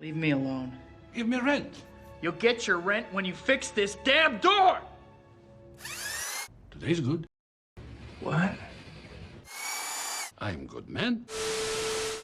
Leave me alone. Give me rent. You'll get your rent when you fix this damn door! Today's good. What? I'm good, man.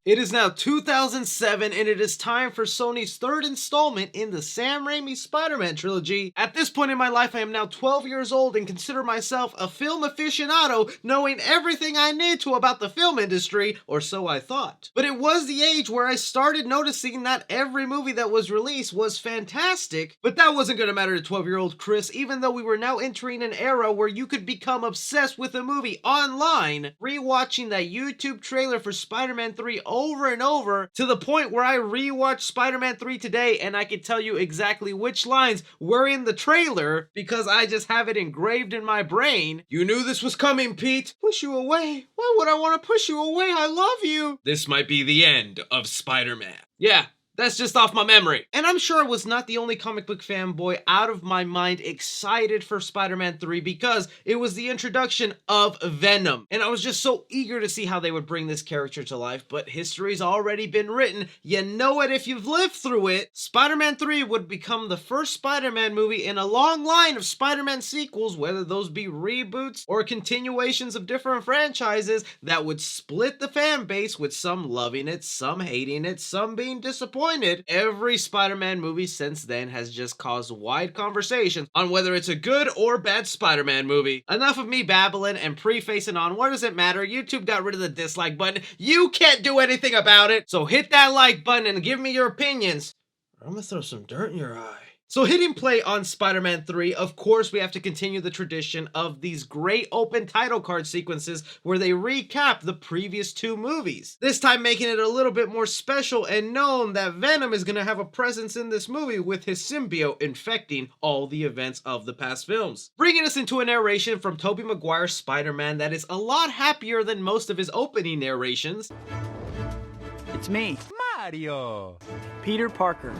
It is now 2007, and it is time for Sony's third installment in the Sam Raimi Spider-Man trilogy. At this point in my life, I am now 12 years old and consider myself a film aficionado, knowing everything I need to about the film industry, or so I thought. But it was the age where I started noticing that every movie that was released was fantastic, but that wasn't going to matter to 12-year-old Chris, even though we were now entering an era where you could become obsessed with a movie online, rewatching that YouTube trailer for Spider-Man 3 over and over, to the point where I rewatched Spider-Man 3 today and I could tell you exactly which lines were in the trailer because I just have it engraved in my brain. You knew this was coming, Pete. Push you away? Why would I want to push you away? I love you. This might be the end of Spider-Man. Yeah. That's just off my memory. And I'm sure I was not the only comic book fanboy out of my mind excited for Spider-Man 3 because it was the introduction of Venom. And I was just so eager to see how they would bring this character to life, but history's already been written. You know it if you've lived through it. Spider-Man 3 would become the first Spider-Man movie in a long line of Spider-Man sequels, whether those be reboots or continuations of different franchises that would split the fan base, with some loving it, some hating it, some being disappointed. Every Spider-Man movie since then has just caused wide conversations on whether it's a good or bad Spider-Man movie. Enough of me babbling and prefacing on what does it matter. YouTube got rid of the dislike button. You can't do anything about it. So hit that like button and give me your opinions, or I'm gonna throw some dirt in your eye. So hitting play on Spider-Man 3, of course we have to continue the tradition of these great open title card sequences where they recap the previous two movies. This time making it a little bit more special and known that Venom is going to have a presence in this movie with his symbiote infecting all the events of the past films. Bringing us into a narration from Tobey Maguire's Spider-Man that is a lot happier than most of his opening narrations. It's me, Mario! Peter Parker,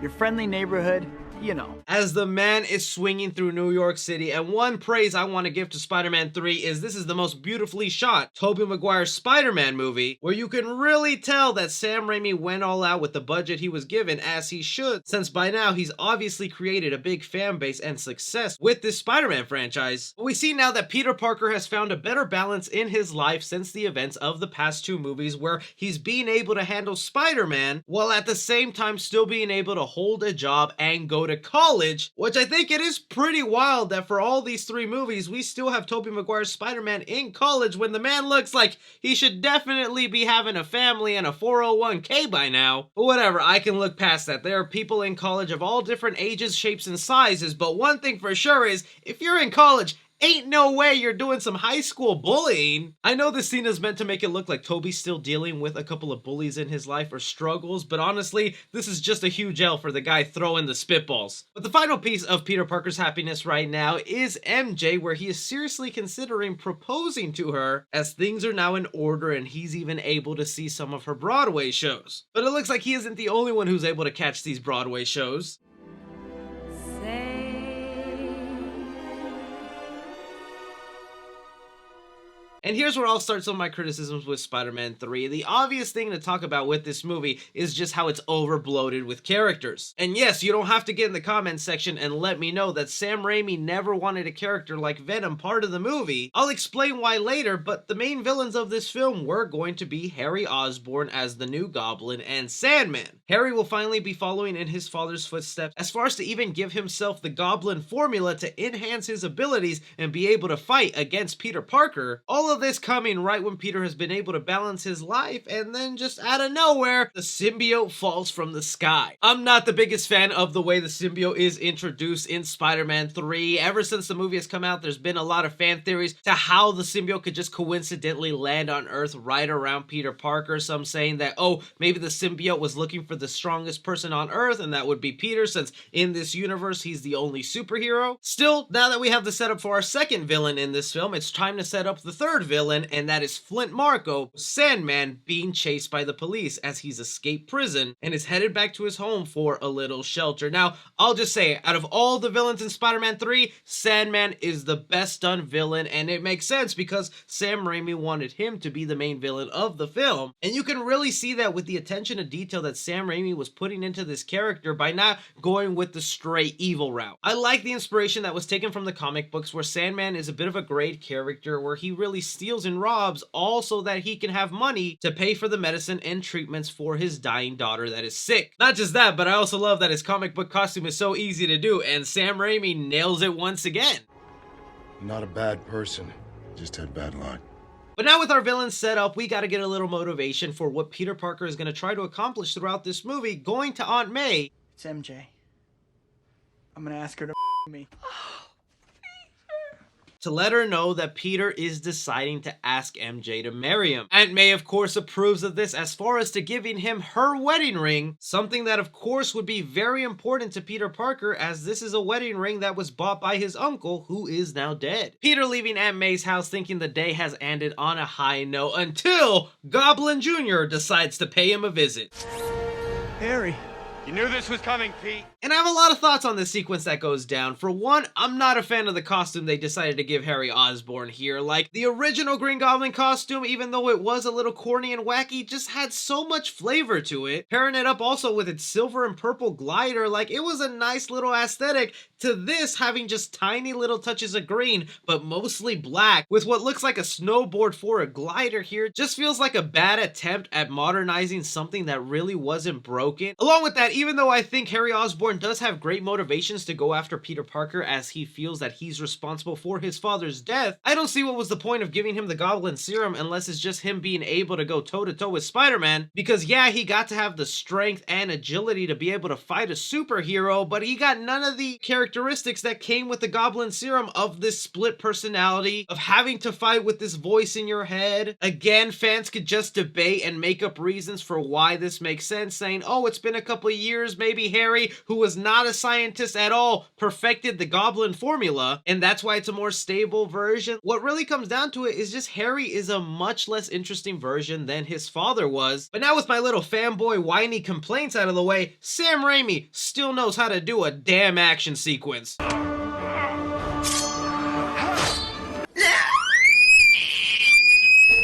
your friendly neighborhood, you know. As the man is swinging through New York City, and one praise I want to give to Spider-Man 3 is this is the most beautifully shot Tobey Maguire Spider-Man movie, where you can really tell that Sam Raimi went all out with the budget he was given, as he should, since by now he's obviously created a big fan base and success with this Spider-Man franchise. But we see now that Peter Parker has found a better balance in his life since the events of the past two movies, where he's being able to handle Spider-Man while at the same time still being able to hold a job and go to college, which I think it is pretty wild that for all these three movies we still have Tobey Maguire's Spider-Man in college when the man looks like he should definitely be having a family and a 401k by now. But whatever, I can look past that. There are people in college of all different ages, shapes, and sizes, but one thing for sure is if you're in college, ain't no way you're doing some high school bullying. I know this scene is meant to make it look like Toby's still dealing with a couple of bullies in his life or struggles, but honestly, this is just a huge L for the guy throwing the spitballs. But the final piece of Peter Parker's happiness right now is MJ, where he is seriously considering proposing to her, as things are now in order and he's even able to see some of her Broadway shows. But it looks like he isn't the only one who's able to catch these Broadway shows. And here's where I'll start some of my criticisms with Spider-Man 3. The obvious thing to talk about with this movie is just how it's over-bloated with characters. And yes, you don't have to get in the comments section and let me know that Sam Raimi never wanted a character like Venom part of the movie. I'll explain why later, but the main villains of this film were going to be Harry Osborn as the new Goblin and Sandman. Harry will finally be following in his father's footsteps as far as to even give himself the Goblin formula to enhance his abilities and be able to fight against Peter Parker. All of this coming right when Peter has been able to balance his life, and then just out of nowhere, the symbiote falls from the sky. I'm not the biggest fan of the way the symbiote is introduced in Spider-Man 3. Ever since the movie has come out, there's been a lot of fan theories to how the symbiote could just coincidentally land on Earth right around Peter Parker. Some saying that, oh, maybe the symbiote was looking for the strongest person on Earth, and that would be Peter, since in this universe, he's the only superhero. Still, now that we have the setup for our second villain in this film, it's time to set up the third third villain, and that is Flint Marko, Sandman, being chased by the police as he's escaped prison and is headed back to his home for a little shelter. Now, I'll just say, out of all the villains in Spider-Man 3, Sandman is the best done villain, and it makes sense because Sam Raimi wanted him to be the main villain of the film. And you can really see that with the attention to detail that Sam Raimi was putting into this character by not going with the straight evil route. I like the inspiration that was taken from the comic books, where Sandman is a bit of a great character where he really steals and robs all so that he can have money to pay for the medicine and treatments for his dying daughter that is sick. Not just that, but I also love that his comic book costume is so easy to do, and Sam Raimi nails it once again. Not a bad person, just had bad luck. But now with our villains set up, we gotta get a little motivation for what Peter Parker is gonna try to accomplish throughout this movie, going to Aunt May. It's MJ. I'm gonna ask her to me. To let her know that Peter is deciding to ask MJ to marry him. Aunt May, of course, approves of this as far as to giving him her wedding ring, something that, of course, would be very important to Peter Parker, as this is a wedding ring that was bought by his uncle, who is now dead. Peter leaving Aunt May's house thinking the day has ended on a high note until Goblin Jr. decides to pay him a visit. Harry. You knew this was coming, Pete. And I have a lot of thoughts on this sequence that goes down. For one, I'm not a fan of the costume they decided to give Harry Osborn here. Like, the original Green Goblin costume, even though it was a little corny and wacky, just had so much flavor to it. Pairing it up also with its silver and purple glider, like, it was a nice little aesthetic to this having just tiny little touches of green, but mostly black, with what looks like a snowboard for a glider here. Just feels like a bad attempt at modernizing something that really wasn't broken. Along with that, even though I think Harry Osborn does have great motivations to go after Peter Parker as he feels that he's responsible for his father's death, I don't see what was the point of giving him the Goblin Serum unless it's just him being able to go toe-to-toe with Spider-Man, because yeah, he got to have the strength and agility to be able to fight a superhero, but he got none of the characteristics that came with the Goblin Serum of this split personality, of having to fight with this voice in your head. Again, fans could just debate and make up reasons for why this makes sense, saying, oh, it's been a couple of years, maybe Harry, who was not a scientist at all, perfected the Goblin formula, and that's why it's a more stable version. What really comes down to it is just Harry is a much less interesting version than his father was. But now with my little fanboy whiny complaints out of the way, Sam Raimi still knows how to do a damn action sequence.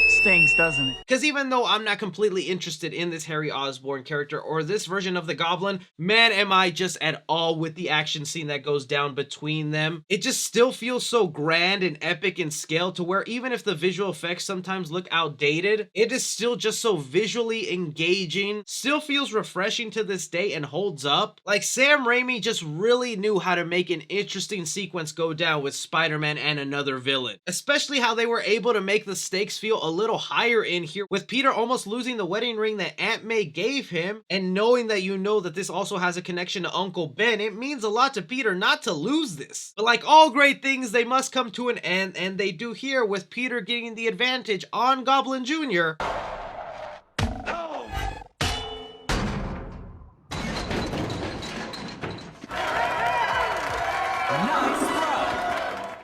Stings, doesn't it? Because even though I'm not completely interested in this Harry Osborn character or this version of the Goblin, man, am I just at all with the action scene that goes down between them. It just still feels so grand and epic in scale to where even if the visual effects sometimes look outdated, it is still just so visually engaging, still feels refreshing to this day and holds up. Like, Sam Raimi just really knew how to make an interesting sequence go down with Spider-Man and another villain. Especially how they were able to make the stakes feel a little higher in here, with Peter almost losing the wedding ring that Aunt May gave him, and knowing that you know that this also has a connection to Uncle Ben, it means a lot to Peter not to lose this. But like all great things, they must come to an end, and they do here with Peter getting the advantage on Goblin Jr.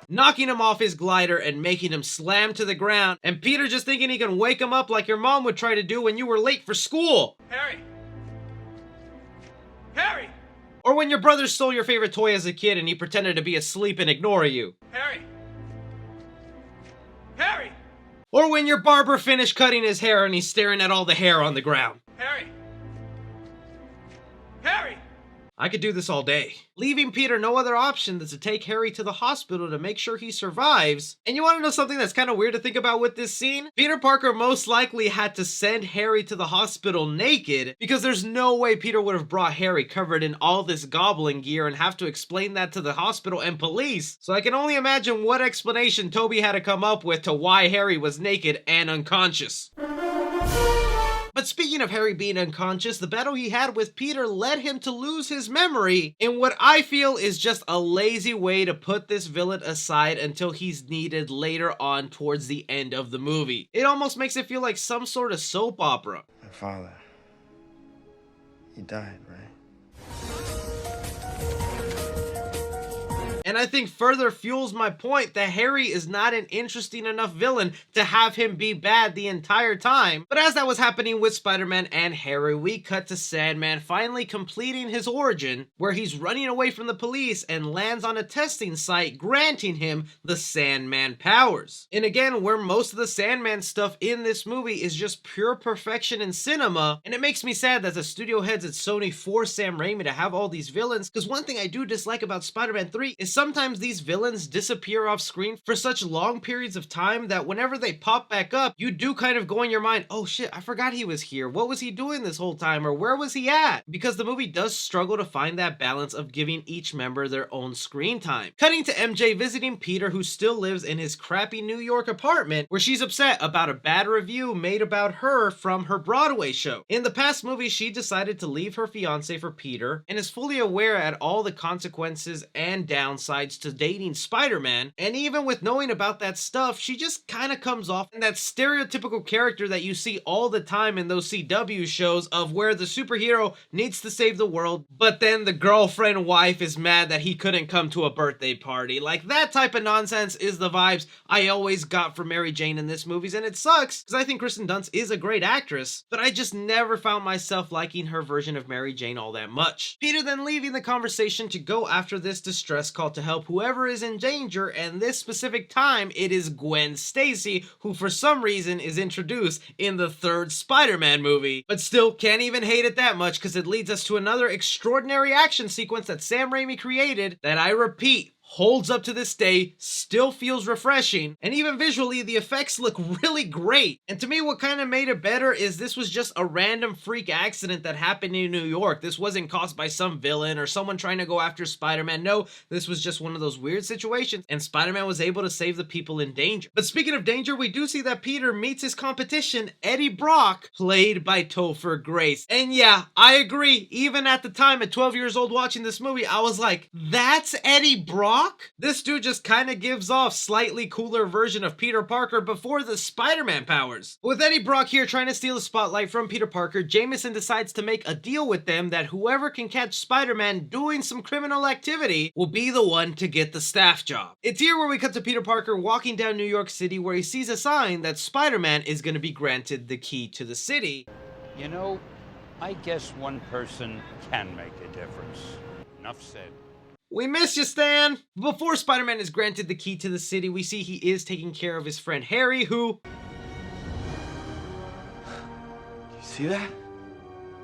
Knocking him off his glider and making him slam to the ground, and Peter just thinking he can wake him up like your mom would try to do when you were late for school. Harry! Harry! Or when your brother stole your favorite toy as a kid and he pretended to be asleep and ignore you. Harry! Harry! Or when your barber finished cutting his hair and he's staring at all the hair on the ground. Harry! Harry! I could do this all day. Leaving Peter no other option than to take Harry to the hospital to make sure he survives. And you want to know something that's kind of weird to think about with this scene? Peter Parker most likely had to send Harry to the hospital naked, because there's no way Peter would have brought Harry covered in all this goblin gear and have to explain that to the hospital and police. So I can only imagine what explanation Toby had to come up with to why Harry was naked and unconscious. But speaking of Harry being unconscious, the battle he had with Peter led him to lose his memory in what I feel is just a lazy way to put this villain aside until he's needed later on towards the end of the movie. It almost makes it feel like some sort of soap opera. My father, he died, right? And I think further fuels my point that Harry is not an interesting enough villain to have him be bad the entire time. But as that was happening with Spider-Man and Harry, we cut to Sandman finally completing his origin, where he's running away from the police and lands on a testing site, granting him the Sandman powers. And again, where most of the Sandman stuff in this movie is just pure perfection in cinema, and it makes me sad that the studio heads at Sony forced Sam Raimi to have all these villains, because one thing I do dislike about Spider-Man 3 is sometimes these villains disappear off screen for such long periods of time that whenever they pop back up, you do kind of go in your mind, oh shit, I forgot he was here. What was he doing this whole time? Or where was he at? Because the movie does struggle to find that balance of giving each member their own screen time. Cutting to MJ visiting Peter, who still lives in his crappy New York apartment, where she's upset about a bad review made about her from her Broadway show. In the past movie, she decided to leave her fiance for Peter and is fully aware at all the consequences and downsides to dating Spider-Man, and even with knowing about that stuff, she just kind of comes off in that stereotypical character that you see all the time in those CW shows of where the superhero needs to save the world, but then the girlfriend wife is mad that he couldn't come to a birthday party. Like, that type of nonsense is the vibes I always got from Mary Jane in this movies, and it sucks because I think Kristen Dunst is a great actress, but I just never found myself liking her version of Mary Jane all that much. Peter then leaving the conversation to go after this distress call to help whoever is in danger, and this specific time it is Gwen Stacy, who for some reason is introduced in the third Spider-Man movie. But still, can't even hate it that much because it leads us to another extraordinary action sequence that Sam Raimi created that, I repeat, holds up to this day, still feels refreshing, and even visually the effects look really great. And to me, what kind of made it better is this was just a random freak accident that happened in New York. This wasn't caused by some villain or someone trying to go after Spider-Man. No, this was just one of those weird situations, and Spider-Man was able to save the people in danger. But speaking of danger, we do see that Peter meets his competition, Eddie Brock, played by Topher Grace. And yeah, I agree, even at the time at 12 years old watching this movie, I was like, that's Eddie Brock? This dude just kind of gives off slightly cooler version of Peter Parker before the Spider-Man powers. With Eddie Brock here trying to steal the spotlight from Peter Parker, Jameson decides to make a deal with them that whoever can catch Spider-Man doing some criminal activity will be the one to get the staff job. It's here where we cut to Peter Parker walking down New York City, where he sees a sign that Spider-Man is going to be granted the key to the city. You know, I guess one person can make a difference. Enough said. We miss you, Stan! Before Spider-Man is granted the key to the city, we see he is taking care of his friend Harry, who... You see that?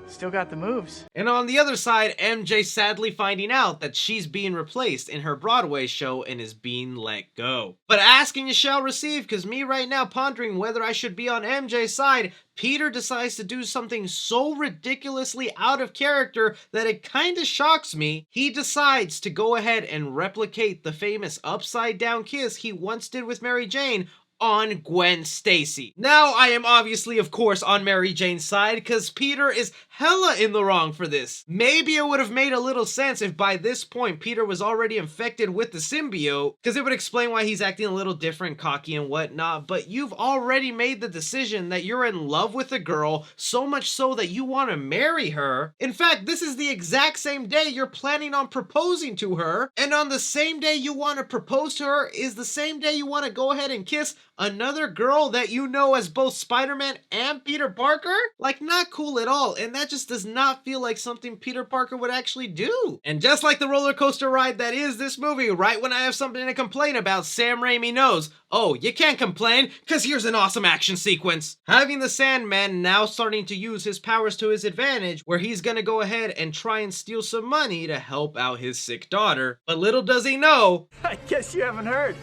Still got the moves. And on the other side, MJ sadly finding out that she's being replaced in her Broadway show and is being let go. But asking you shall receive, because me right now pondering whether I should be on MJ's side, Peter decides to do something so ridiculously out of character that it kinda shocks me. He decides to go ahead and replicate the famous upside down kiss he once did with Mary Jane on Gwen Stacy. Now, I am obviously, of course, on Mary Jane's side because Peter is hella in the wrong for this. Maybe it would have made a little sense if by this point Peter was already infected with the symbiote, because it would explain why he's acting a little different, cocky and whatnot, but you've already made the decision that you're in love with a girl, so much so that you want to marry her. In fact, this is the exact same day you're planning on proposing to her, and on the same day you want to propose to her is the same day you want to go ahead and kiss another girl that you know as both Spider-Man and Peter Parker? Like, not cool at all, and that just does not feel like something Peter Parker would actually do. And just like the roller coaster ride that is this movie, right when I have something to complain about, Sam Raimi knows, oh, you can't complain, because here's an awesome action sequence. Having the Sandman now starting to use his powers to his advantage, where he's gonna go ahead and try and steal some money to help out his sick daughter. But little does he know, I guess you haven't heard.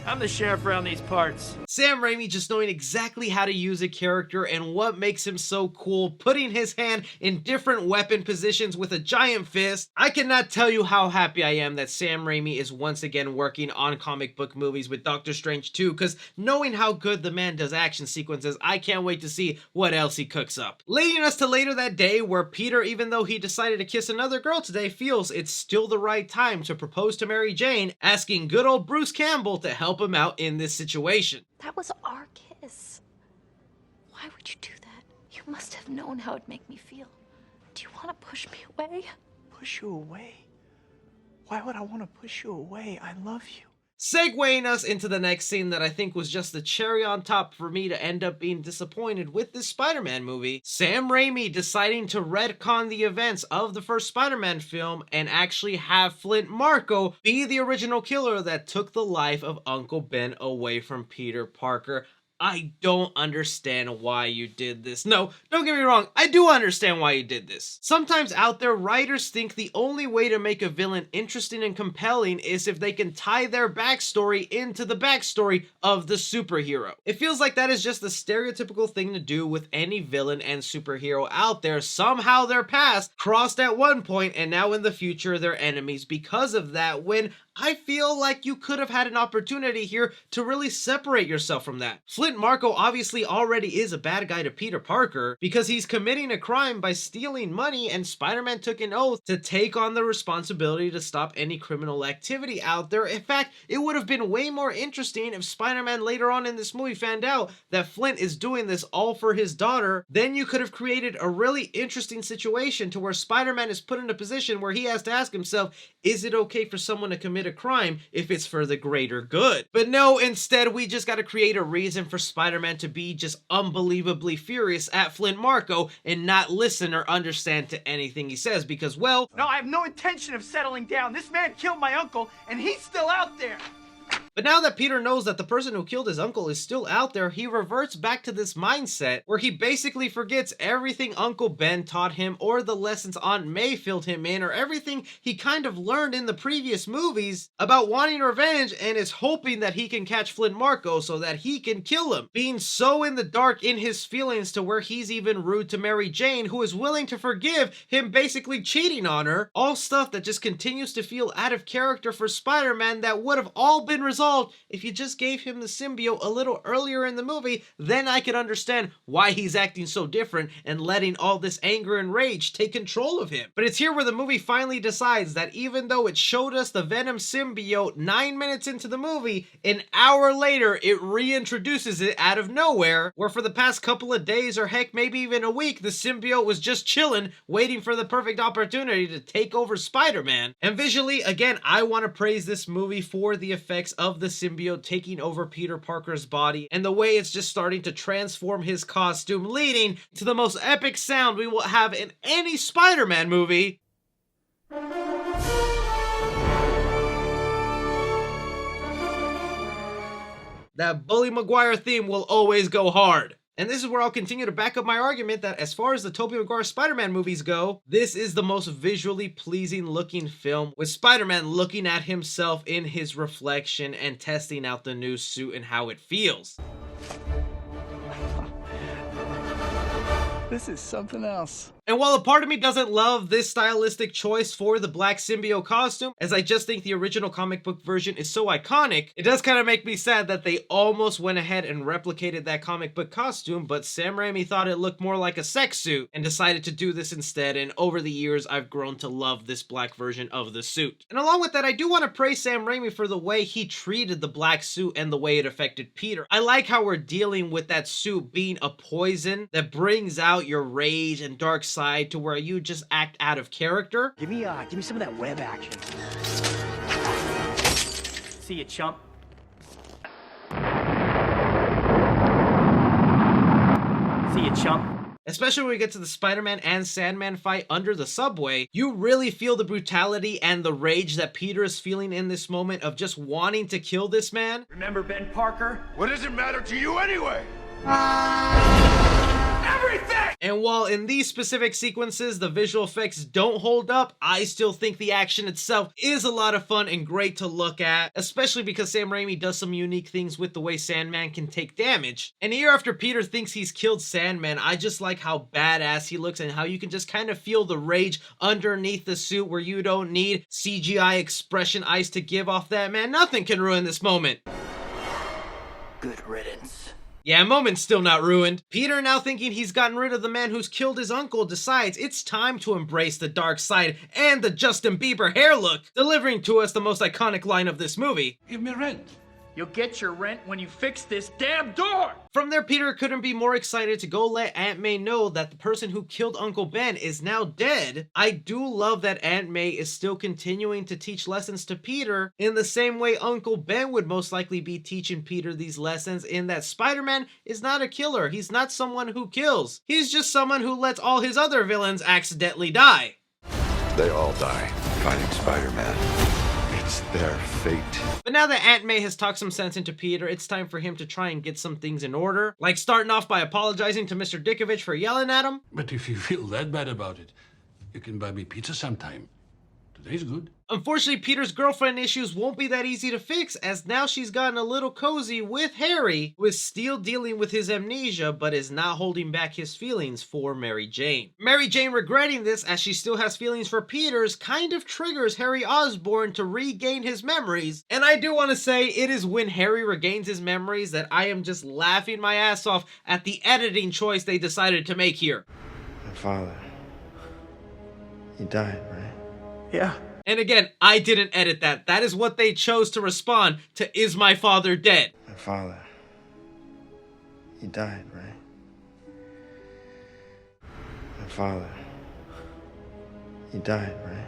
I'm the sheriff around these parts. Sam Raimi just knowing exactly how to use a character and what makes him so cool, putting his hand in different weapon positions with a giant fist. I cannot tell you how happy I am that Sam Raimi is once again working on comic book movies with Doctor Strange 2, because knowing how good the man does action sequences, I can't wait to see what else he cooks up. Leading us to later that day, where Peter, even though he decided to kiss another girl today, feels it's still the right time to propose to Mary Jane, asking good old Bruce Campbell to help him out in this situation. That was our kiss. Why would you do that? You must have known how it'd make me feel. Do you want to push me away? Push you away? Why would I want to push you away? I love you. Segueing us into the next scene that I think was just the cherry on top for me to end up being disappointed with this Spider-Man movie, Sam Raimi deciding to retcon the events of the first Spider-Man film and actually have Flint Marko be the original killer that took the life of Uncle Ben away from Peter Parker. I don't understand why you did this. No, don't get me wrong, I do understand why you did this. Sometimes out there, writers think the only way to make a villain interesting and compelling is if they can tie their backstory into the backstory of the superhero. It feels like that is just the stereotypical thing to do with any villain and superhero out there. Somehow their past crossed at one point and now in the future they're enemies because of that, when I feel like you could have had an opportunity here to really separate yourself from that. Flint Marko obviously already is a bad guy to Peter Parker because he's committing a crime by stealing money, and Spider-Man took an oath to take on the responsibility to stop any criminal activity out there. In fact, it would have been way more interesting if Spider-Man later on in this movie found out that Flint is doing this all for his daughter. Then you could have created a really interesting situation to where Spider-Man is put in a position where he has to ask himself, is it okay for someone to commit a crime if it's for the greater good? But no, instead we just got to create a reason for Spider-Man to be just unbelievably furious at Flint Marko and not listen or understand to anything he says because, well... No, I have no intention of settling down. This man killed my uncle, and he's still out there. But now that Peter knows that the person who killed his uncle is still out there, he reverts back to this mindset where he basically forgets everything Uncle Ben taught him or the lessons Aunt May filled him in or everything he kind of learned in the previous movies about wanting revenge, and is hoping that he can catch Flint Marko so that he can kill him. Being so in the dark in his feelings to where he's even rude to Mary Jane, who is willing to forgive him basically cheating on her. All stuff that just continues to feel out of character for Spider-Man that would have all been resolved if you just gave him the symbiote a little earlier in the movie. Then I could understand why he's acting so different and letting all this anger and rage take control of him. But it's here where the movie finally decides that even though it showed us the Venom symbiote 9 minutes into the movie, an hour later it reintroduces it out of nowhere, where for the past couple of days or heck maybe even a week, the symbiote was just chilling waiting for the perfect opportunity to take over Spider-Man. And visually, again, I want to praise this movie for the effects of the symbiote taking over Peter Parker's body and the way it's just starting to transform his costume, leading to the most epic sound we will have in any Spider-Man movie. That Bully Maguire theme will always go hard. And this is where I'll continue to back up my argument that as far as the Tobey Maguire Spider-Man movies go, this is the most visually pleasing looking film, with Spider-Man looking at himself in his reflection and testing out the new suit and how it feels. This is something else. And while a part of me doesn't love this stylistic choice for the black symbiote costume, as I just think the original comic book version is so iconic, it does kind of make me sad that they almost went ahead and replicated that comic book costume, but Sam Raimi thought it looked more like a sex suit and decided to do this instead, and over the years I've grown to love this black version of the suit. And along with that, I do want to praise Sam Raimi for the way he treated the black suit and the way it affected Peter. I like how we're dealing with that suit being a poison that brings out your rage and dark side to where you just act out of character. Give me some of that web action. See you, chump. See you, chump. Especially when we get to the Spider-Man and Sandman fight under the subway, you really feel the brutality and the rage that Peter is feeling in this moment of just wanting to kill this man. Remember Ben Parker? What does it matter to you anyway? Everything! And while in these specific sequences the visual effects don't hold up, I still think the action itself is a lot of fun and great to look at, especially because Sam Raimi does some unique things with the way Sandman can take damage. And here after Peter thinks he's killed Sandman, I just like how badass he looks and how you can just kind of feel the rage underneath the suit where you don't need CGI expression eyes to give off that man. Nothing can ruin this moment. Good riddance. Yeah, moment's still not ruined. Peter, now thinking he's gotten rid of the man who's killed his uncle, decides it's time to embrace the dark side and the Justin Bieber hair look, delivering to us the most iconic line of this movie. Give me rent. You'll get your rent when you fix this damn door! From there, Peter couldn't be more excited to go let Aunt May know that the person who killed Uncle Ben is now dead. I do love that Aunt May is still continuing to teach lessons to Peter in the same way Uncle Ben would most likely be teaching Peter these lessons, in that Spider-Man is not a killer. He's not someone who kills. He's just someone who lets all his other villains accidentally die. They all die fighting Spider-Man. It's their fate. But now that Aunt May has talked some sense into Peter, it's time for him to try and get some things in order. Like starting off by apologizing to Mr. Dickovich for yelling at him. But if you feel that bad about it, you can buy me pizza sometime. Today's good. Unfortunately, Peter's girlfriend issues won't be that easy to fix, as now she's gotten a little cozy with Harry, who is still dealing with his amnesia but is not holding back his feelings for Mary Jane. Mary Jane regretting this, as she still has feelings for Peter's, kind of triggers Harry Osborn to regain his memories. And I do want to say, it is when Harry regains his memories that I am just laughing my ass off at the editing choice they decided to make here. My father, he died, right? Yeah. And again, I didn't edit that. That is what they chose to respond to "Is my father dead?" My father, he died, right? My father, he died, right?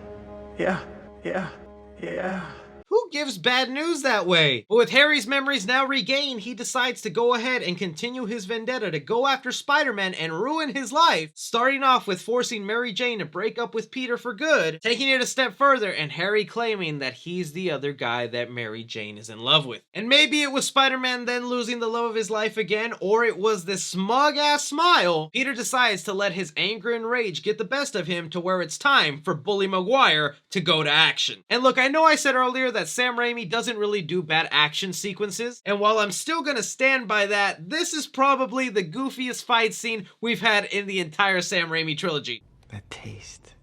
Yeah. Who gives bad news that way? But with Harry's memories now regained, he decides to go ahead and continue his vendetta to go after Spider-Man and ruin his life, starting off with forcing Mary Jane to break up with Peter for good, taking it a step further, and Harry claiming that he's the other guy that Mary Jane is in love with. And maybe it was Spider-Man then losing the love of his life again, or it was this smug-ass smile. Peter decides to let his anger and rage get the best of him to where it's time for Bully Maguire to go to action. And look, I know I said earlier that Sam Raimi doesn't really do bad action sequences, and while I'm still gonna stand by that, this is probably the goofiest fight scene we've had in the entire Sam Raimi trilogy. That taste.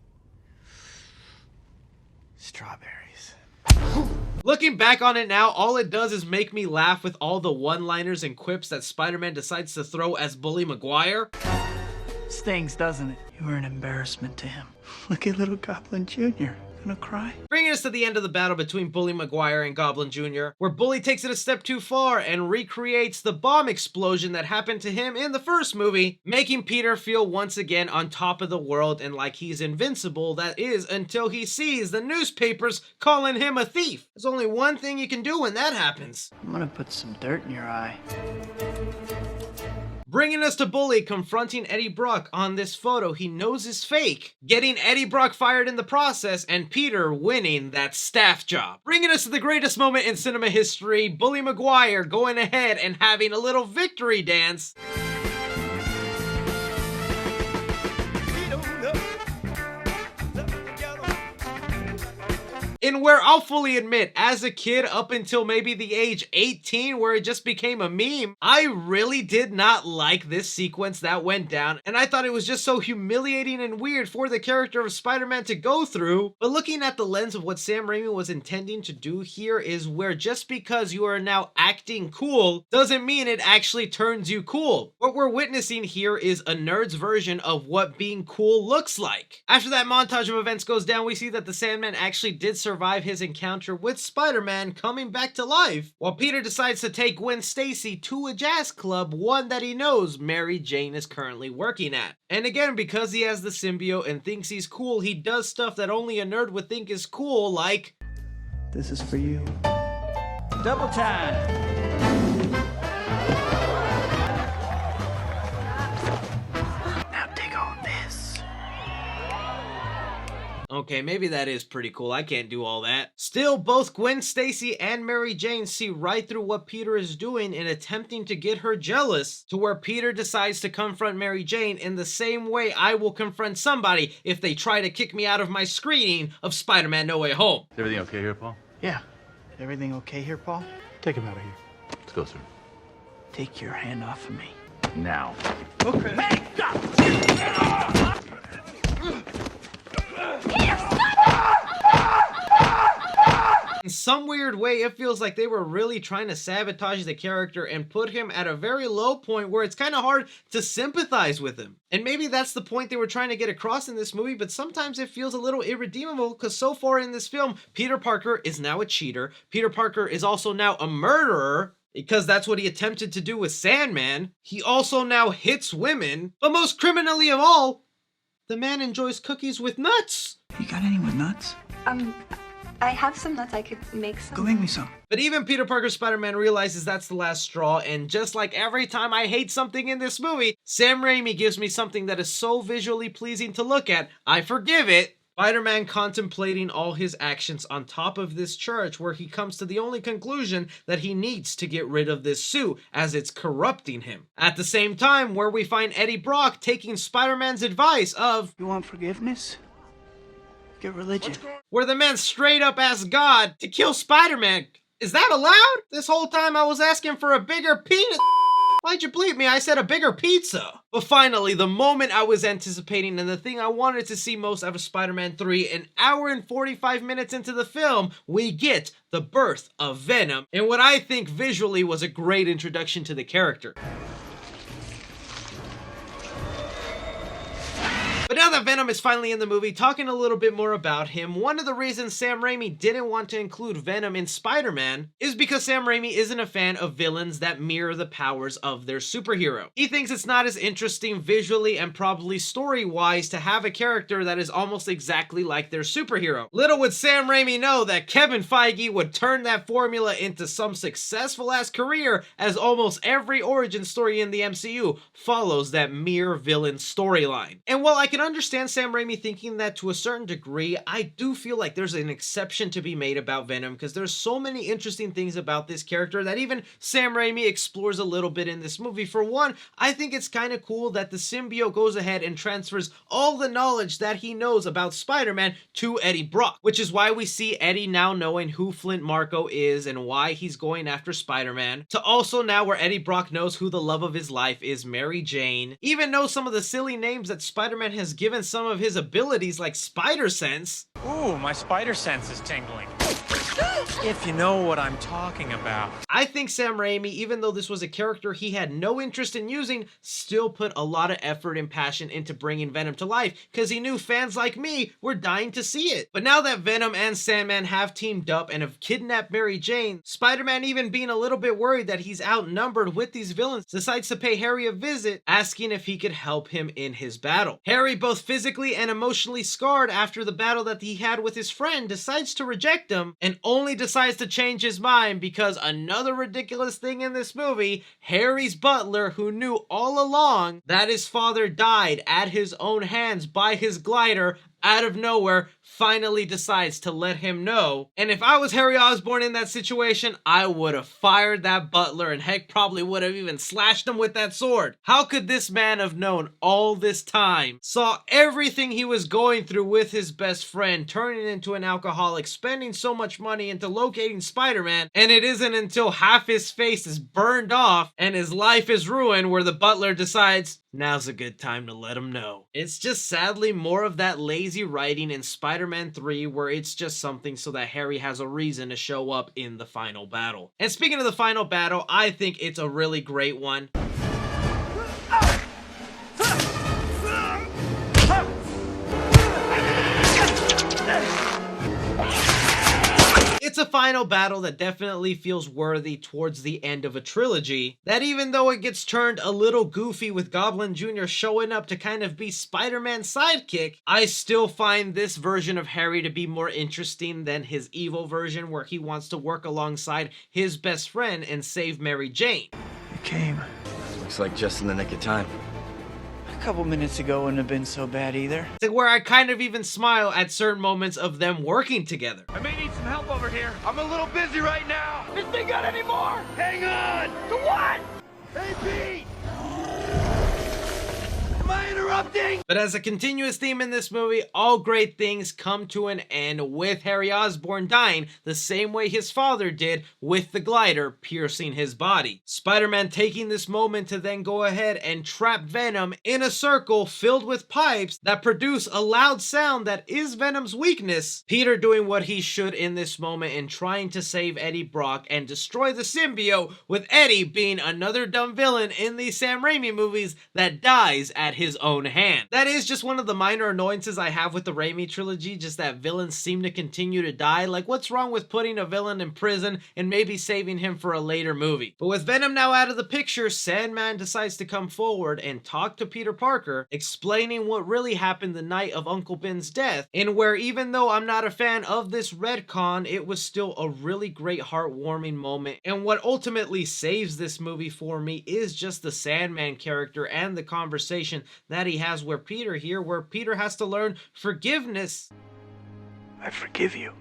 Strawberries. Looking back on it now, all it does is make me laugh with all the one-liners and quips that Spider-Man decides to throw as Bully Maguire. Stings, doesn't it? You were an embarrassment to him. Look at little Goblin Jr. Gonna cry? Bringing us to the end of the battle between Bully Maguire and Goblin Jr., where Bully takes it a step too far and recreates the bomb explosion that happened to him in the first movie, making Peter feel once again on top of the world and like he's invincible, that is, until he sees the newspapers calling him a thief. There's only one thing you can do when that happens. I'm gonna put some dirt in your eye. Bringing us to Bully confronting Eddie Brock on this photo he knows is fake, getting Eddie Brock fired in the process, and Peter winning that staff job. Bringing us to the greatest moment in cinema history, Bully Maguire going ahead and having a little victory dance. In where I'll fully admit, as a kid up until maybe the age 18 where it just became a meme, I really did not like this sequence that went down, and I thought it was just so humiliating and weird for the character of Spider-Man to go through. But looking at the lens of what Sam Raimi was intending to do here is where just because you are now acting cool doesn't mean it actually turns you cool. What we're witnessing here is a nerd's version of what being cool looks like. After that montage of events goes down, we see that the Sandman actually did survive his encounter with Spider-Man coming back to life, while Peter decides to take Gwen Stacy to a jazz club, one that he knows Mary Jane is currently working at. And again, because he has the symbiote and thinks he's cool, he does stuff that only a nerd would think is cool, like... This is for you. Double time! Okay, maybe that is pretty cool. I can't do all that. Still, both Gwen Stacy and Mary Jane see right through what Peter is doing in attempting to get her jealous, to where Peter decides to confront Mary Jane in the same way I will confront somebody if they try to kick me out of my screening of Spider-Man No Way Home. Is everything okay here, Paul? Yeah. Everything okay here, Paul? Take him out of here. Let's go, sir. Take your hand off of me. Now. Okay. some weird way, it feels like they were really trying to sabotage the character and put him at a very low point where it's kind of hard to sympathize with him. And maybe that's the point they were trying to get across in this movie, but sometimes it feels a little irredeemable because so far in this film, Peter Parker is now a cheater. Peter Parker is also now a murderer, because that's what he attempted to do with Sandman. He also now hits women, but most criminally of all, the man enjoys cookies with nuts. You got any with nuts? I have some nuts. I could make some. Go make me some. But even Peter Parker Spider-Man realizes that's the last straw, and just like every time I hate something in this movie, Sam Raimi gives me something that is so visually pleasing to look at, I forgive it. Spider-Man contemplating all his actions on top of this church, where he comes to the only conclusion that he needs to get rid of this suit as it's corrupting him. At the same time, where we find Eddie Brock taking Spider-Man's advice of, You want forgiveness? Get religion. where the man straight up asks God to kill Spider-Man. Is that allowed? This whole time I was asking for a bigger penis. Why'd you bleep me? I said a bigger pizza. But finally, the moment I was anticipating and the thing I wanted to see most out of Spider-Man 3, an hour and 45 minutes into the film, we get the birth of Venom, and what I think visually was a great introduction to the character. But now that Venom is finally in the movie, talking a little bit more about him, one of the reasons Sam Raimi didn't want to include Venom in Spider-Man is because Sam Raimi isn't a fan of villains that mirror the powers of their superhero. He thinks it's not as interesting visually and probably story-wise to have a character that is almost exactly like their superhero. Little would Sam Raimi know that Kevin Feige would turn that formula into some successful-ass career, as almost every origin story in the MCU follows that mere villain storyline. And while I can understand Sam Raimi thinking that to a certain degree, I do feel like there's an exception to be made about Venom, because there's so many interesting things about this character that even Sam Raimi explores a little bit in this movie. For one, I think it's kind of cool that the symbiote goes ahead and transfers all the knowledge that he knows about Spider-Man to Eddie Brock, which is why we see Eddie now knowing who Flint Marko is and why he's going after Spider-Man, to also now where Eddie Brock knows who the love of his life is, Mary Jane, even knows some of the silly names that Spider-Man has given some of his abilities like Spider Sense. Ooh, my spider sense is tingling. If you know what I'm talking about. I think Sam Raimi, even though this was a character he had no interest in using, still put a lot of effort and passion into bringing Venom to life, because he knew fans like me were dying to see it. But now that Venom and Sandman have teamed up and have kidnapped Mary Jane, Spider-Man, even being a little bit worried that he's outnumbered with these villains, decides to pay Harry a visit, asking if he could help him in his battle. Harry, both physically and emotionally scarred after the battle that he had with his friend, decides to reject him, and only decides to change his mind because another ridiculous thing in this movie, Harry's butler, who knew all along that his father died at his own hands by his glider, out of nowhere, finally decides to let him know. And if I was Harry Osborn in that situation, I would have fired that butler and heck probably would have even slashed him with that sword. How could this man have known all this time, saw everything he was going through with his best friend, turning into an alcoholic, spending so much money into locating Spider-Man, and it isn't until half his face is burned off and his life is ruined where the butler decides, now's a good time to let him know. It's just sadly more of that lazy writing in Spider-Man 3, where it's just something so that Harry has a reason to show up in the final battle. And speaking of the final battle, I think it's a really great one. It's a final battle that definitely feels worthy towards the end of a trilogy, that even though it gets turned a little goofy with Goblin Jr. showing up to kind of be Spider-Man's sidekick, I still find this version of Harry to be more interesting than his evil version, where he wants to work alongside his best friend and save Mary Jane. You came. Looks like just in the nick of time. A couple minutes ago wouldn't have been so bad either. To where I kind of even smile at certain moments of them working together. I may need some help over here. I'm a little busy right now. This thing got any more? Hang on. To what? Hey, Pete! Am I interrupting? interrupting! But as a continuous theme in this movie, all great things come to an end with Harry Osborn dying the same way his father did, with the glider piercing his body. Spider-Man taking this moment to then go ahead and trap Venom in a circle filled with pipes that produce a loud sound that is Venom's weakness. Peter doing what he should in this moment and trying to save Eddie Brock and destroy the symbiote, with Eddie being another dumb villain in these Sam Raimi movies that dies at his own hand. That is just one of the minor annoyances I have with the Raimi trilogy, just that villains seem to continue to die. Like, what's wrong with putting a villain in prison and maybe saving him for a later movie? But with Venom now out of the picture, Sandman decides to come forward and talk to Peter Parker, explaining what really happened the night of Uncle Ben's death, and where even though I'm not a fan of this retcon, it was still a really great heartwarming moment. And what ultimately saves this movie for me is just the Sandman character and the conversation that he has where Peter has to learn forgiveness. I forgive you.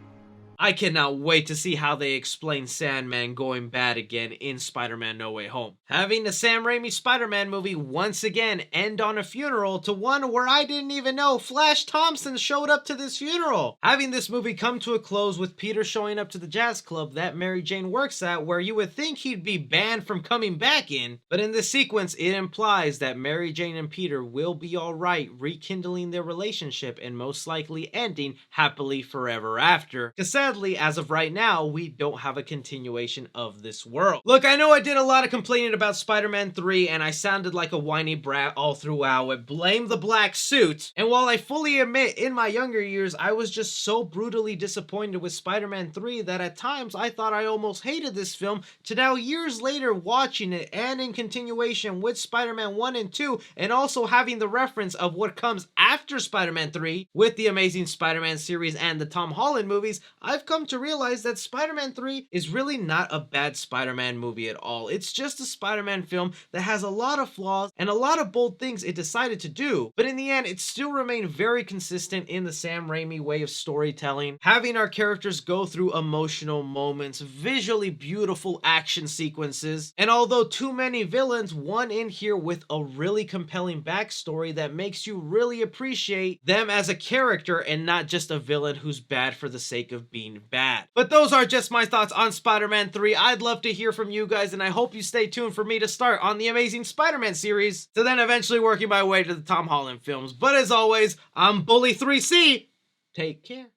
I cannot wait to see how they explain Sandman going bad again in Spider-Man No Way Home. Having the Sam Raimi Spider-Man movie once again end on a funeral, to one where I didn't even know Flash Thompson showed up to this funeral. Having this movie come to a close with Peter showing up to the jazz club that Mary Jane works at, where you would think he'd be banned from coming back in, but in this sequence it implies that Mary Jane and Peter will be alright, rekindling their relationship and most likely ending happily forever after. Because sadly, as of right now, we don't have a continuation of this world. Look, I know I did a lot of complaining about Spider-Man 3 and I sounded like a whiny brat all throughout with blame the black suit. And while I fully admit in my younger years I was just so brutally disappointed with Spider-Man 3 that at times I thought I almost hated this film, to now years later watching it and in continuation with Spider-Man 1 and 2, and also having the reference of what comes after Spider-Man 3 with the Amazing Spider-Man series and the Tom Holland movies, I've come to realize that Spider-Man 3 is really not a bad Spider-Man movie at all. It's just a Spider-Man film that has a lot of flaws and a lot of bold things it decided to do, but in the end it still remained very consistent in the Sam Raimi way of storytelling, having our characters go through emotional moments, visually beautiful action sequences, and although too many villains, one in here with a really compelling backstory that makes you really appreciate them as a character and not just a villain who's bad for the sake of being bad. But those are just my thoughts on Spider-Man 3. I'd love to hear from you guys, and I hope you stay tuned for me to start on the Amazing Spider-Man series, to then eventually working my way to the Tom Holland films. But as always, I'm Bully3C. Take care.